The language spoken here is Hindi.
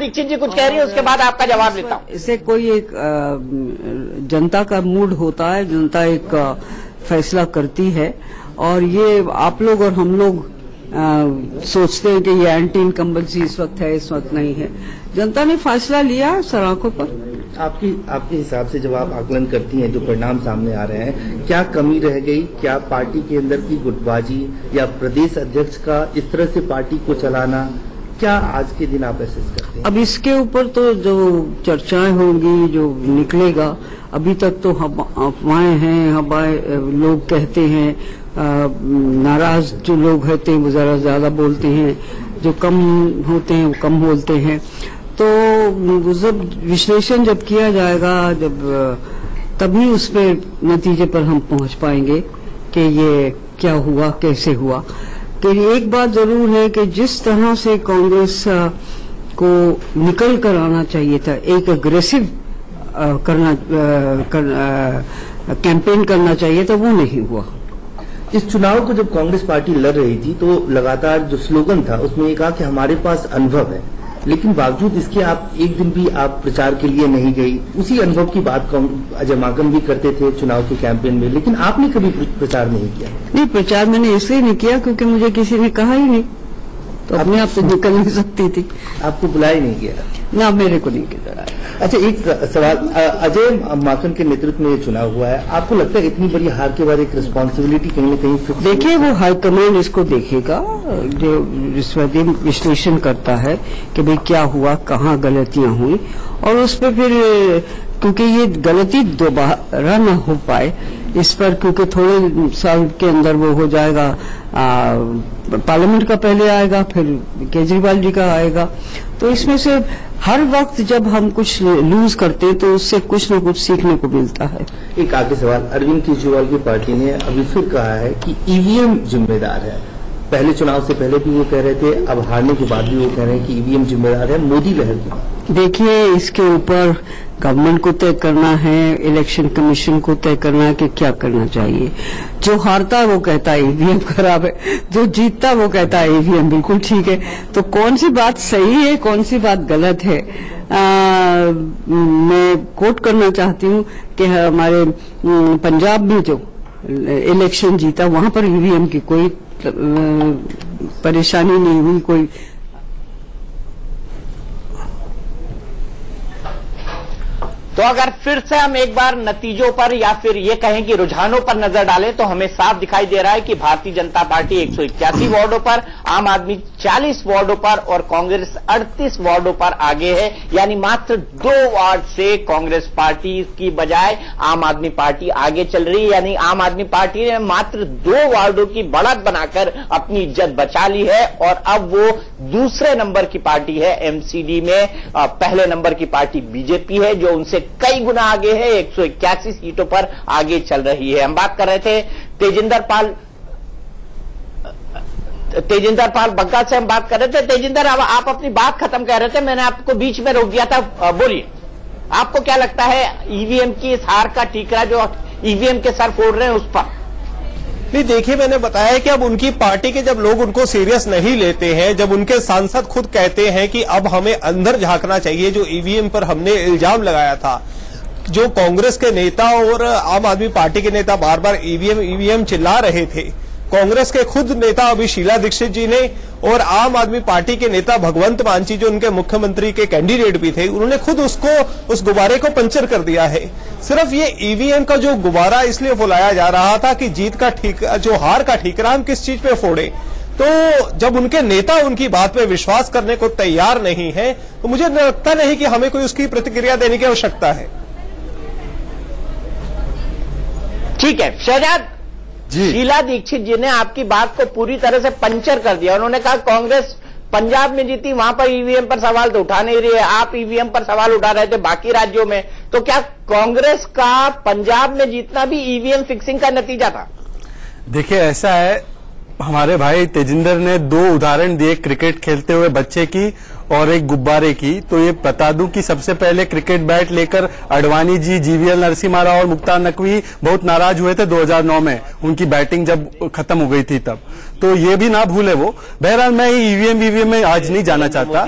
दीक्षित जी कुछ कह रही है, उसके बाद आपका जवाब लेता हूँ। इससे कोई एक जनता का मूड होता है, जनता एक फैसला करती है, और ये आप लोग और हम लोग सोचते हैं कि ये एंटी इनकम्बेंसी इस वक्त है, इस वक्त नहीं है। जनता ने फैसला लिया सराखों पर। आपके हिसाब से जब आप आकलन करती हैं, जो परिणाम सामने आ रहे हैं, क्या कमी रह गई? क्या पार्टी के अंदर की गुटबाजी या प्रदेश अध्यक्ष का इस तरह से पार्टी को चलाना, क्या आज के दिन आप एसेस करते हैं? अब इसके ऊपर तो जो चर्चाएं होंगी, जो निकलेगा, अभी तक तो अफवाहें हैं, लोग कहते हैं, नाराज जो लोग होते हैं वो जरा ज्यादा बोलते हैं, जो कम होते हैं वो कम बोलते हैं। तो जब विश्लेषण जब किया जाएगा, तभी उस पे नतीजे पर हम पहुंच पाएंगे कि ये क्या हुआ, कैसे हुआ। कि एक बात जरूर है कि जिस तरह से कांग्रेस को निकल कर आना चाहिए था, एक अग्रेसिव कैंपेन करना चाहिए था, वो नहीं हुआ। इस चुनाव को जब कांग्रेस पार्टी लड़ रही थी तो लगातार जो स्लोगन था उसमें ये कहा कि हमारे पास अनुभव है, लेकिन बावजूद इसके आप एक दिन भी आप प्रचार के लिए नहीं गई। उसी अनुभव की बात अजय माकन भी करते थे चुनाव के कैंपेन में, लेकिन आपने कभी प्रचार नहीं किया। नहीं, प्रचार मैंने इसलिए नहीं किया क्योंकि मुझे किसी ने कहा ही नहीं, तो अपने आप से निकल नहीं सकती थी। आपको बुलाया नहीं गया? ना, मेरे को नहीं किया। अच्छा, एक सवाल, अजय माकन के नेतृत्व में ये चुनाव हुआ है, आपको लगता है इतनी बड़ी हार के बाद एक रिस्पॉन्सिबिलिटी कहीं न कहीं? देखिए, वो हाईकमान इसको देखेगा, जो विश्लेषण करता है कि भाई क्या हुआ, कहाँ गलतियां हुई, और उस पर फिर, क्योंकि ये गलती दोबारा न हो पाए इस पर, क्योंकि थोड़े साल के अंदर वो हो जाएगा, पार्लियामेंट का पहले आएगा, फिर केजरीवाल जी का आएगा, तो इसमें से हर वक्त जब हम कुछ लूज करते हैं तो उससे कुछ न कुछ सीखने को मिलता है। एक आखिरी सवाल, अरविंद केजरीवाल की पार्टी ने अभी फिर कहा है कि ईवीएम जिम्मेदार है। पहले चुनाव से पहले भी वो कह रहे थे, अब हारने के बाद भी वो कह रहे हैं कि ईवीएम जिम्मेदार है, मोदी लहर की बात। देखिए, इसके ऊपर गवर्नमेंट को तय करना है, इलेक्शन कमीशन को तय करना है कि क्या करना चाहिए। जो हारता है वो कहता है ईवीएम खराब है, जो जीतता है वो कहता है ईवीएम बिल्कुल ठीक है। तो कौन सी बात सही है, कौन सी बात गलत है? मैं कोट करना चाहती हूँ कि हमारे पंजाब में जो इलेक्शन जीता, वहां पर ईवीएम की कोई परेशानी नहीं हुई, कोई। तो अगर फिर से हम एक बार नतीजों पर या फिर ये कहें कि रुझानों पर नजर डालें तो हमें साफ दिखाई दे रहा है कि भारतीय जनता पार्टी 181 वार्डों पर, आम आदमी 40 वार्डों पर और कांग्रेस 38 वार्डों पर आगे है। यानी मात्र 2 वार्ड से कांग्रेस पार्टी की बजाय आम आदमी पार्टी आगे चल रही है। यानी आम आदमी पार्टी ने मात्र 2 वार्डों की बढ़त बनाकर अपनी इज्जत बचा ली है और अब वो दूसरे नंबर की पार्टी है एमसीडी में। पहले नंबर की पार्टी बीजेपी है जो उनसे कई गुना आगे है, 181 सीटों पर आगे चल रही है। हम बात कर रहे थे तेजिंदर पाल बग्गा से हम बात कर रहे थे। तेजिंदर, अब आप अपनी बात खत्म कर रहे थे, मैंने आपको बीच में रोक दिया था, बोलिए, आपको क्या लगता है ईवीएम की इस हार का ठीकरा जो ईवीएम के सर फोड़ रहे हैं उस पर? नहीं, देखिए, मैंने बताया कि अब उनकी पार्टी के जब लोग उनको सीरियस नहीं लेते हैं, जब उनके सांसद खुद कहते हैं कि अब हमें अंदर झांकना चाहिए, जो ईवीएम पर हमने इल्जाम लगाया था, जो कांग्रेस के नेता और आम आदमी पार्टी के नेता बार बार ईवीएम चिल्ला रहे थे, कांग्रेस के खुद नेता अभी शीला दीक्षित जी ने और आम आदमी पार्टी के नेता भगवंत मान जी जो उनके मुख्यमंत्री के कैंडिडेट भी थे, उन्होंने खुद उस गुब्बारे को पंचर कर दिया है। सिर्फ ये ईवीएम का जो गुब्बारा इसलिए फुलाया जा रहा था कि जो हार का ठीकरा हम किस चीज पे फोड़े। तो जब उनके नेता उनकी बात पे विश्वास करने को तैयार नहीं है तो मुझे लगता नहीं कि हमें कोई उसकी प्रतिक्रिया देने की आवश्यकता है। ठीक है शहजाद, शीला दीक्षित जी ने आपकी बात को पूरी तरह से पंचर कर दिया। उन्होंने कहा कांग्रेस पंजाब में जीती, वहां पर ईवीएम पर सवाल तो उठा नहीं रही है, आप ईवीएम पर सवाल उठा रहे थे बाकी राज्यों में, तो क्या कांग्रेस का पंजाब में जीतना भी ईवीएम फिक्सिंग का नतीजा था? देखिए, ऐसा है, हमारे भाई तेजिंदर ने 2 उदाहरण दिए, क्रिकेट खेलते हुए बच्चे की और एक गुब्बारे की। तो ये बता दूं कि सबसे पहले क्रिकेट बैट लेकर अडवाणी जी, जीवीएल नरसिम्हा राव और मुख्तार नकवी बहुत नाराज हुए थे 2009 में, उनकी बैटिंग जब खत्म हो गई थी तब। तो ये भी ना भूले वो। बहरहाल मैं ईवीएम में आज नहीं जाना चाहता।